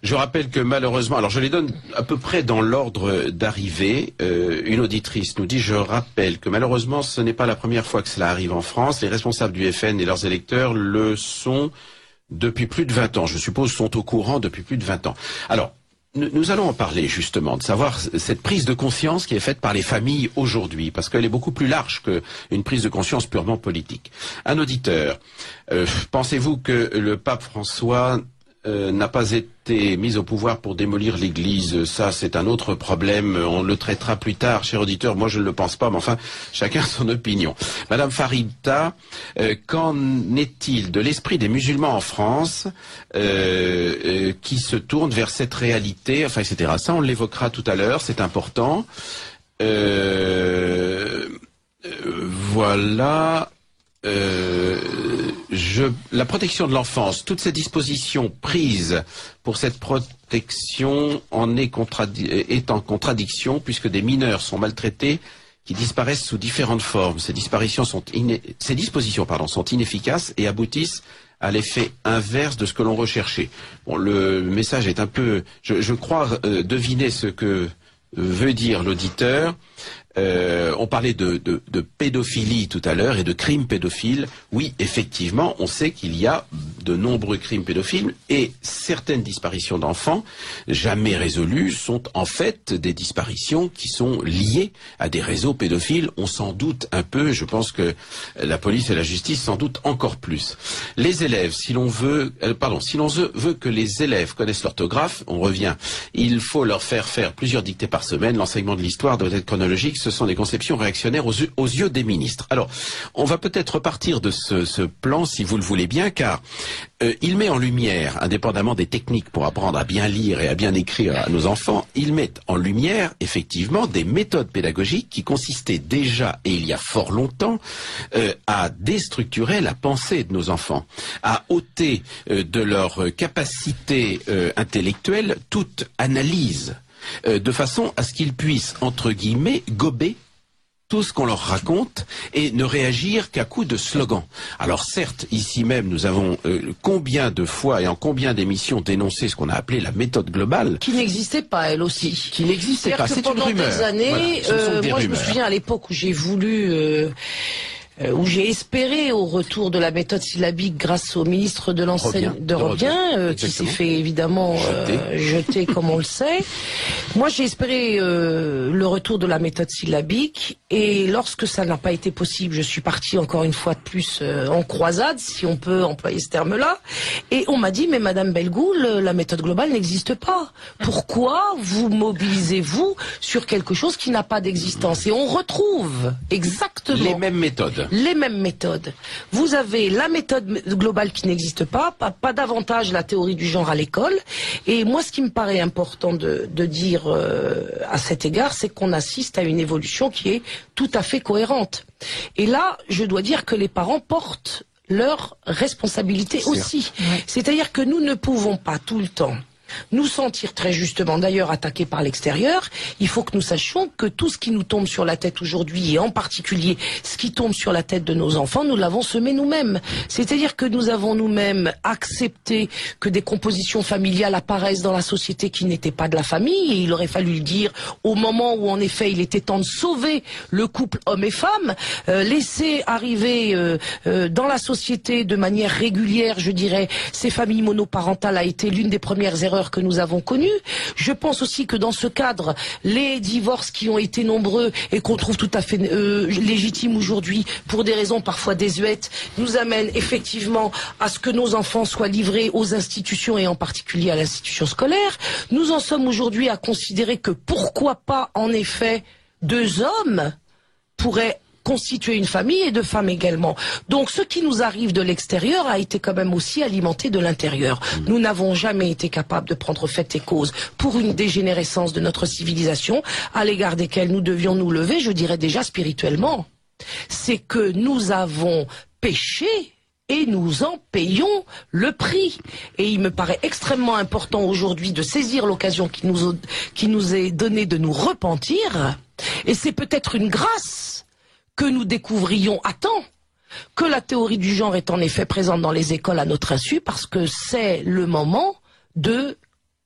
Je rappelle que malheureusement, alors je les donne à peu près dans l'ordre d'arrivée. Une auditrice nous dit, je rappelle que malheureusement ce n'est pas la première fois que cela arrive en France. Les responsables du FN et leurs électeurs le sont depuis plus de 20 ans. Je suppose sont au courant depuis plus de 20 ans. Alors, nous allons en parler justement, de savoir cette prise de conscience qui est faite par les familles aujourd'hui, parce qu'elle est beaucoup plus large qu'une prise de conscience purement politique. Un auditeur, pensez-vous que le pape François n'a pas été mis au pouvoir pour démolir l'Église? Ça, c'est un autre problème. On le traitera plus tard, cher auditeur. Moi, je ne le pense pas, mais enfin, chacun son opinion. Madame Farida, qu'en est-il de l'esprit des musulmans en France qui se tournent vers cette réalité, enfin, etc. Ça, on l'évoquera tout à l'heure. C'est important. Voilà. la protection de l'enfance, toutes ces dispositions prises pour cette protection est en contradiction puisque des mineurs sont maltraités qui disparaissent sous différentes formes. Ces dispositions sont inefficaces et aboutissent à l'effet inverse de ce que l'on recherchait. Bon, le message est un peu... Je crois deviner ce que veut dire l'auditeur. On parlait de pédophilie tout à l'heure et de crimes pédophiles. Oui, effectivement, on sait qu'il y a de nombreux crimes pédophiles et certaines disparitions d'enfants jamais résolues sont en fait des disparitions qui sont liées à des réseaux pédophiles. On s'en doute un peu, je pense que la police et la justice s'en doutent encore plus. Les élèves, si l'on veut que les élèves connaissent l'orthographe, on revient, il faut leur faire faire plusieurs dictées par semaine, l'enseignement de l'histoire doit être chronologique, ce sont des conceptions réactionnaires aux yeux des ministres. Alors, on va peut-être repartir de ce plan, si vous le voulez bien, car il met en lumière, indépendamment des techniques pour apprendre à bien lire et à bien écrire à nos enfants, il met en lumière, effectivement, des méthodes pédagogiques qui consistaient déjà, et il y a fort longtemps, à déstructurer la pensée de nos enfants, à ôter de leur capacité intellectuelle toute analyse, de façon à ce qu'ils puissent, entre guillemets, gober tout ce qu'on leur raconte et ne réagir qu'à coups de slogans. Alors certes, ici même, nous avons combien de fois et en combien d'émissions dénoncé ce qu'on a appelé la méthode globale. Qui n'existait pas, elle aussi. Qui n'existait pas, c'est une rumeur. Pendant des années, voilà, moi je me souviens à l'époque où j'ai voulu... où j'ai espéré au retour de la méthode syllabique grâce au ministre de l'enseignement de Robien, qui s'est fait évidemment jeter comme on le sait. Moi j'ai espéré le retour de la méthode syllabique et lorsque ça n'a pas été possible, je suis partie encore une fois de plus en croisade, si on peut employer ce terme-là, et on m'a dit mais Madame Bellegoul, la méthode globale n'existe pas. Pourquoi vous mobilisez-vous sur quelque chose qui n'a pas d'existence? Et on retrouve exactement les mêmes méthodes. Les mêmes méthodes. Vous avez la méthode globale qui n'existe pas davantage la théorie du genre à l'école. Et moi, ce qui me paraît important de dire à cet égard, c'est qu'on assiste à une évolution qui est tout à fait cohérente. Et là, je dois dire que les parents portent leur responsabilité aussi. Ouais. C'est-à-dire que nous ne pouvons pas tout le temps nous sentir très justement d'ailleurs attaqués par l'extérieur. Il faut que nous sachions que tout ce qui nous tombe sur la tête aujourd'hui, et en particulier ce qui tombe sur la tête de nos enfants, nous l'avons semé nous-mêmes. C'est-à-dire que nous avons nous-mêmes accepté que des compositions familiales apparaissent dans la société qui n'étaient pas de la famille, et il aurait fallu le dire au moment où en effet il était temps de sauver le couple homme et femme, laisser arriver dans la société de manière régulière, je dirais, ces familles monoparentales a été l'une des premières erreurs que nous avons connues. Je pense aussi que dans ce cadre, les divorces qui ont été nombreux et qu'on trouve tout à fait légitimes aujourd'hui pour des raisons parfois désuètes, nous amènent effectivement à ce que nos enfants soient livrés aux institutions et en particulier à l'institution scolaire. Nous en sommes aujourd'hui à considérer que pourquoi pas en effet 2 hommes pourraient constituer une famille et 2 femmes également. Donc ce qui nous arrive de l'extérieur a été quand même aussi alimenté de l'intérieur. Nous n'avons jamais été capables de prendre fait et cause pour une dégénérescence de notre civilisation à l'égard desquelles nous devions nous lever, je dirais déjà spirituellement. C'est que nous avons péché et nous en payons le prix. Et il me paraît extrêmement important aujourd'hui de saisir l'occasion qui nous est donnée de nous repentir. Et c'est peut-être une grâce que nous découvrions à temps que la théorie du genre est en effet présente dans les écoles à notre insu, parce que c'est le moment de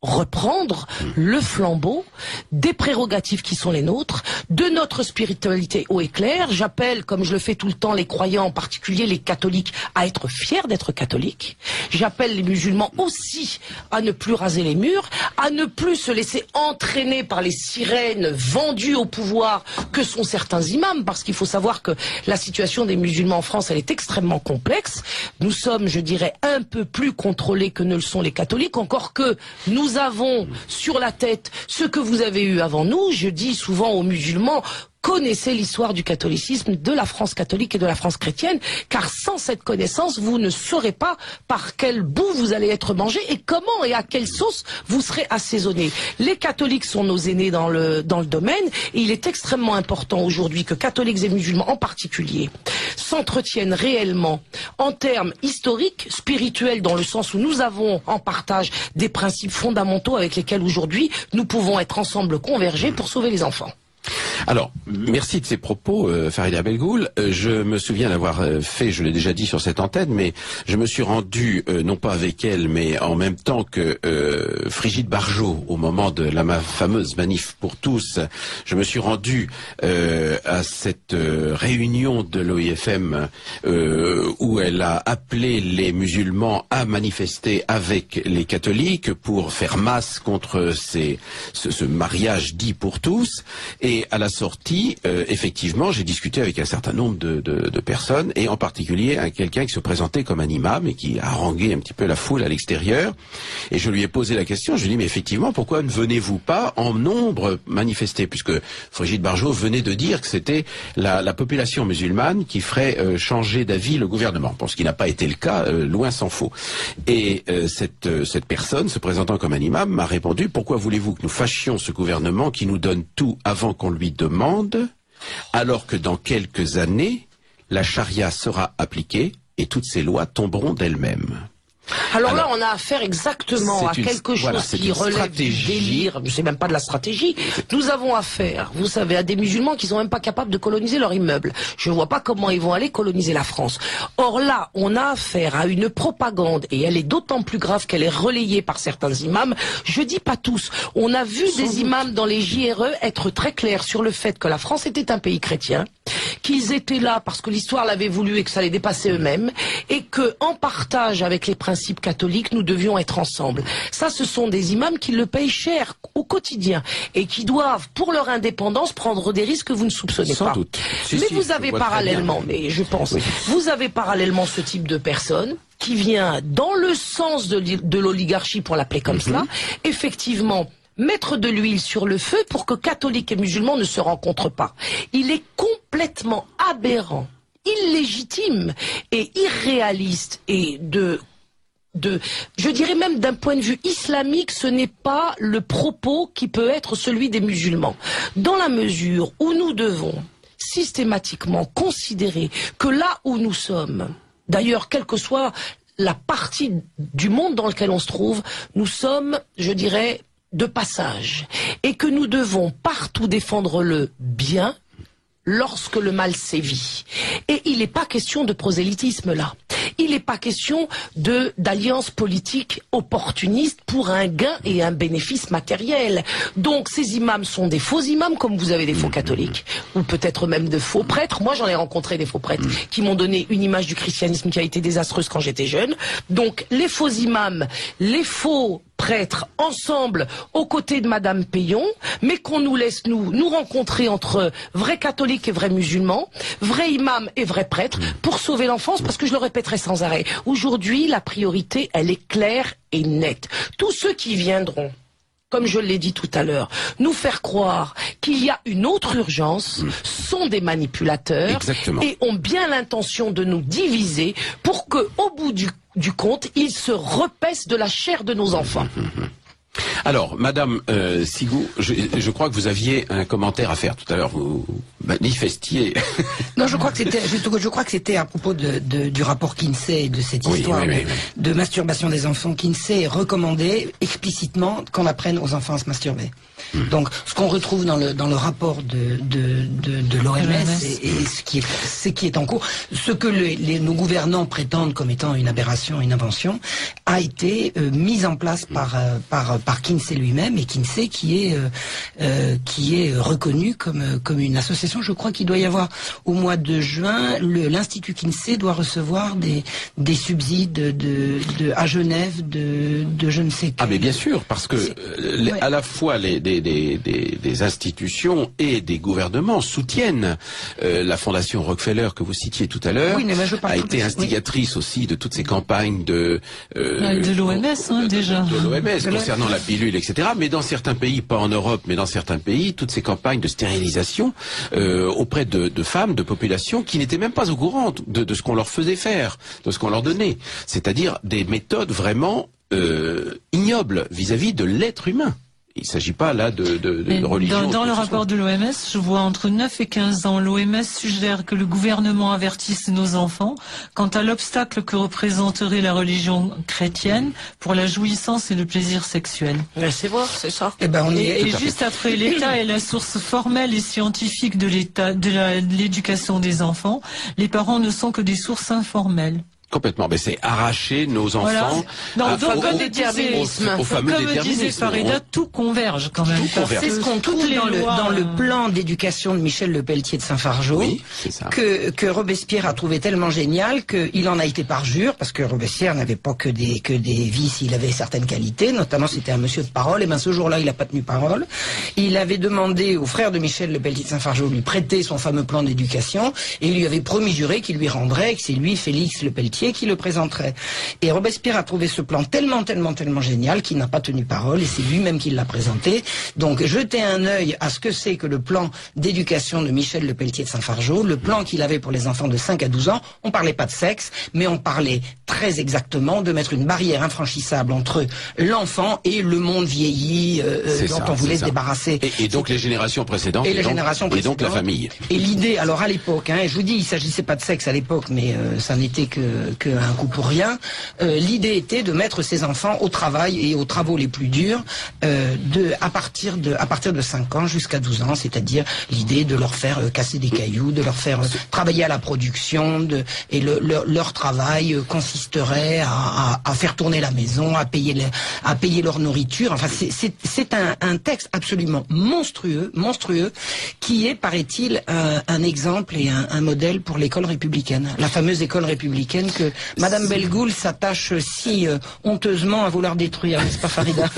reprendre le flambeau des prérogatives qui sont les nôtres, de notre spiritualité haut et clair. J'appelle, comme je le fais tout le temps, les croyants, en particulier les catholiques, à être fiers d'être catholiques. J'appelle les musulmans aussi à ne plus raser les murs, à ne plus se laisser entraîner par les sirènes vendues au pouvoir que sont certains imams, parce qu'il faut savoir que la situation des musulmans en France, elle est extrêmement complexe. Nous sommes, je dirais, un peu plus contrôlés que ne le sont les catholiques, encore que nous avons sur la tête ce que vous avez eu avant nous. Je dis souvent aux musulmans, connaissez l'histoire du catholicisme, de la France catholique et de la France chrétienne, car sans cette connaissance, vous ne saurez pas par quel bout vous allez être mangé et comment et à quelle sauce vous serez assaisonné. Les catholiques sont nos aînés dans le domaine, et il est extrêmement important aujourd'hui que catholiques et musulmans en particulier s'entretiennent réellement en termes historiques, spirituels, dans le sens où nous avons en partage des principes fondamentaux avec lesquels aujourd'hui nous pouvons être ensemble convergés pour sauver les enfants. Alors, merci de ces propos, Farida Belgoul. Je me souviens d'avoir fait, je l'ai déjà dit sur cette antenne, mais je me suis rendu, non pas avec elle, mais en même temps que Frigide Barjot, au moment de la fameuse manif pour tous. Je me suis rendu à cette réunion de l'OIFM où elle a appelé les musulmans à manifester avec les catholiques pour faire masse contre ce mariage dit pour tous. Et à la sortie, effectivement, j'ai discuté avec un certain nombre de personnes, et en particulier quelqu'un qui se présentait comme un imam et qui haranguait un petit peu la foule à l'extérieur. Et je lui ai posé la question, je lui ai dit, mais effectivement, pourquoi ne venez-vous pas en nombre manifester? Puisque Frigide Barjot venait de dire que c'était la population musulmane qui ferait changer d'avis le gouvernement. Bon, ce qui n'a pas été le cas, loin s'en faut. Et cette personne, se présentant comme un imam, m'a répondu, pourquoi voulez-vous que nous fâchions ce gouvernement qui nous donne tout avant qu'on lui demande, alors que dans quelques années, la charia sera appliquée et toutes ces lois tomberont d'elles-mêmes. Alors là, on a affaire exactement à quelque chose qui relève du délire, c'est même pas de la stratégie. Nous avons affaire, vous savez, à des musulmans qui sont même pas capables de coloniser leur immeuble. Je vois pas comment ils vont aller coloniser la France. Or là, on a affaire à une propagande, et elle est d'autant plus grave qu'elle est relayée par certains imams. Je dis pas tous. On a vu des imams dans les JRE être très clairs sur le fait que la France était un pays chrétien, qu'ils étaient là parce que l'histoire l'avait voulu et que ça les dépassait eux-mêmes, et que, en partage avec les principes catholiques, nous devions être ensemble. Ça, ce sont des imams qui le payent cher au quotidien et qui doivent, pour leur indépendance, prendre des risques que vous ne soupçonnez pas. Sans doute. Mais vous avez parallèlement, mais je pense, vous avez parallèlement ce type de personnes qui vient dans le sens de l'oligarchie, pour l'appeler comme cela, effectivement, mettre de l'huile sur le feu pour que catholiques et musulmans ne se rencontrent pas. Il est complètement aberrant, illégitime et irréaliste, et je dirais même d'un point de vue islamique, ce n'est pas le propos qui peut être celui des musulmans. Dans la mesure où nous devons systématiquement considérer que là où nous sommes, d'ailleurs, quelle que soit la partie du monde dans lequel on se trouve, nous sommes, je dirais, de passage, et que nous devons partout défendre le bien lorsque le mal sévit. Et il n'est pas question de prosélytisme là. Il n'est pas question d'alliance politique opportuniste pour un gain et un bénéfice matériel. Donc ces imams sont des faux imams, comme vous avez des faux catholiques, ou peut-être même de faux prêtres. Moi j'en ai rencontré des faux prêtres qui m'ont donné une image du christianisme qui a été désastreuse quand j'étais jeune. Donc les faux imams, les faux prêtres ensemble aux côtés de Madame Payon, mais qu'on nous laisse nous rencontrer entre vrais catholiques et vrais musulmans, vrais imams et vrais prêtres, pour sauver l'enfance, parce que je le répéterai sans arrêt. Aujourd'hui, la priorité, elle est claire et nette. Tous ceux qui viendront, comme je l'ai dit tout à l'heure, nous faire croire qu'il y a une autre urgence, sont des manipulateurs. Exactement. Et ont bien l'intention de nous diviser pour que, au bout du compte, ils se repaissent de la chair de nos enfants. Alors, Madame Sigou, je crois que vous aviez un commentaire à faire tout à l'heure. Vous manifestiez. Non, je crois que c'était à propos du rapport Kinsey et de cette histoire de masturbation des enfants. Kinsey recommandait explicitement qu'on apprenne aux enfants à se masturber. Donc, ce qu'on retrouve dans le rapport de l'OMS et ce qui est en cours, ce que nos gouvernants prétendent comme étant une aberration, une invention, a été mis en place par Kinsey lui-même, et Kinsey qui est reconnu comme une association. Je crois qu'il doit y avoir au mois de juin, l'Institut Kinsey doit recevoir des subsides à Genève de je ne sais quel. Ah mais bien sûr, parce que à la fois des institutions et des gouvernements soutiennent la fondation Rockefeller que vous citiez tout à l'heure, a été instigatrice aussi de toutes ces campagnes de l'OMS déjà. De l'OMS concernant la pilule, etc. Mais dans certains pays, pas en Europe, mais dans certains pays, toutes ces campagnes de stérilisation auprès de femmes, de populations qui n'étaient même pas au courant de ce qu'on leur faisait faire, de ce qu'on leur donnait. C'est-à-dire des méthodes vraiment ignobles vis-à-vis de l'être humain. Il ne s'agit pas là de religion. Dans le rapport de l'OMS, je vois entre 9 et 15 ans, l'OMS suggère que le gouvernement avertisse nos enfants quant à l'obstacle que représenterait la religion chrétienne pour la jouissance et le plaisir sexuel. C'est vrai, c'est ça. Et juste après, l'État est la source formelle et scientifique de l'éducation des enfants. Les parents ne sont que des sources informelles. Complètement, mais c'est arracher nos enfants au fameux déterminisme. Comme disait Farida, tout converge quand même. C'est ce qu'on trouve dans le plan d'éducation de Michel Lepelletier de Saint-Fargeau, oui, que Robespierre a trouvé tellement génial qu'il en a été parjure, parce que Robespierre n'avait pas que des vices, il avait certaines qualités, notamment c'était un monsieur de parole, et ben ce jour-là il n'a pas tenu parole. Il avait demandé au frère de Michel Lepelletier de Saint-Fargeau de lui prêter son fameux plan d'éducation, et il lui avait promis juré qu'il lui rendrait, que c'est lui, Félix Lepelletier, qui le présenterait. Et Robespierre a trouvé ce plan tellement génial qu'il n'a pas tenu parole et c'est lui-même qui l'a présenté. Donc jetez un œil à ce que c'est que le plan d'éducation de Michel Lepelletier de Saint-Fargeau, le plan qu'il avait pour les enfants de 5 à 12 ans. On parlait pas de sexe, mais on parlait très exactement de mettre une barrière infranchissable entre l'enfant et le monde vieilli dont on voulait se débarrasser. Et donc les générations précédentes. Et donc la famille. Et l'idée, alors à l'époque, et je vous dis, il s'agissait pas de sexe à l'époque, mais ça n'était qu'un coup pour rien. L'idée était de mettre ces enfants au travail et aux travaux les plus durs à partir de 5 ans jusqu'à 12 ans, c'est-à-dire l'idée de leur faire casser des cailloux, de leur faire travailler à la production, et leur travail consisterait à faire tourner la maison, à payer leur nourriture. Enfin, c'est un texte absolument monstrueux, qui est, paraît-il, un exemple et un modèle pour l'école républicaine, la fameuse école républicaine que Madame Bellegoul s'attache si honteusement à vouloir détruire, n'est-ce pas Farida?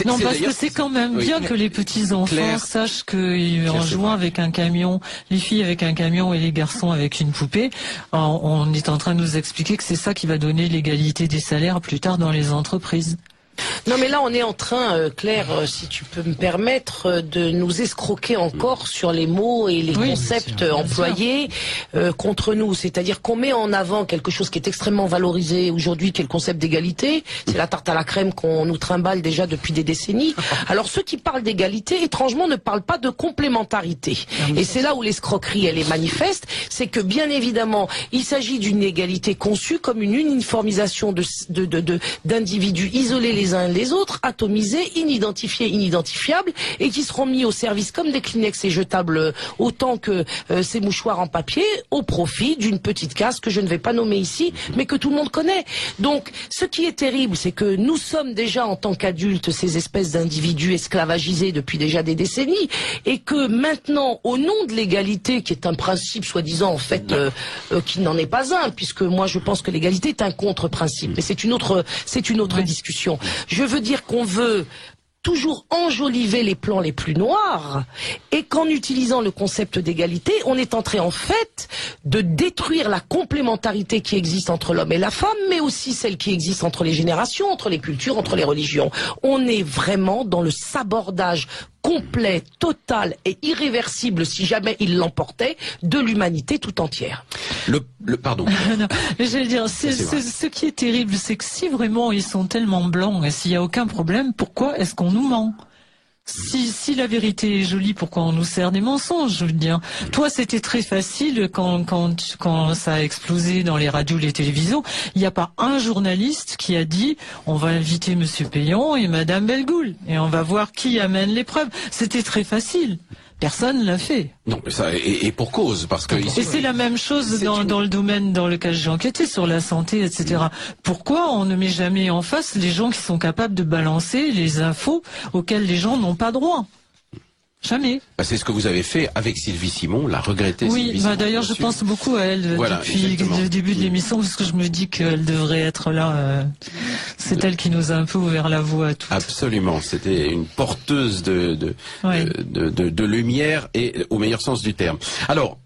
Non, parce que c'est quand même bien que les petits-enfants sachent qu'en jouant avec un camion, les filles avec un camion et les garçons avec une poupée, on est en train de nous expliquer que c'est ça qui va donner l'égalité des salaires plus tard dans les entreprises. Non mais là on est en train, Claire, si tu peux me permettre, de nous escroquer encore sur les mots et les concepts employés contre nous. C'est-à-dire qu'on met en avant quelque chose qui est extrêmement valorisé aujourd'hui, qui est le concept d'égalité. C'est la tarte à la crème qu'on nous trimballe déjà depuis des décennies. Alors ceux qui parlent d'égalité, étrangement, ne parlent pas de complémentarité. Et c'est là où l'escroquerie, elle est manifeste. C'est que bien évidemment, il s'agit d'une égalité conçue comme une uniformisation d'individus isolés les uns les autres, atomisés, inidentifiés, inidentifiables, et qui seront mis au service comme des Kleenex et jetables autant que ces mouchoirs en papier, au profit d'une petite caste que je ne vais pas nommer ici, mais que tout le monde connaît. Donc, ce qui est terrible, c'est que nous sommes déjà en tant qu'adultes ces espèces d'individus esclavagisés depuis déjà des décennies, et que maintenant, au nom de l'égalité, qui est un principe soi-disant en fait qui n'en est pas un, puisque moi je pense que l'égalité est un contre-principe, mais c'est une autre discussion. Je veux dire qu'on veut toujours enjoliver les plans les plus noirs, et qu'en utilisant le concept d'égalité, on est en train en fait de détruire la complémentarité qui existe entre l'homme et la femme, mais aussi celle qui existe entre les générations, entre les cultures, entre les religions. On est vraiment dans le sabordage complet, total et irréversible, si jamais il l'emportait, de l'humanité tout entière. Pardon. Non, j'allais dire, ce qui est terrible, c'est que si vraiment ils sont tellement blancs et s'il n'y a aucun problème, pourquoi est-ce qu'on nous ment? Si la vérité est jolie, pourquoi on nous sert des mensonges, je veux dire. Toi, c'était très facile quand ça a explosé dans les radios, les télévisions. Il n'y a pas un journaliste qui a dit on va inviter Monsieur Payon et Madame Bellegoul et on va voir qui amène les preuves. C'était très facile. Personne l'a fait. Non, mais ça, et pour cause, parce que... Et c'est la même chose dans le domaine dans lequel j'ai enquêté, sur la santé, etc. Pourquoi on ne met jamais en face les gens qui sont capables de balancer les infos auxquelles les gens n'ont pas droit? Jamais. C'est ce que vous avez fait avec Sylvie Simon, la regrettée Sylvie Simon. Oui, d'ailleurs je pense beaucoup à elle depuis le début de l'émission, parce que je me dis qu'elle devrait être là. C'est elle qui nous a un peu ouvert la voie à tous. Absolument, c'était une porteuse de lumière, et au meilleur sens du terme. Alors...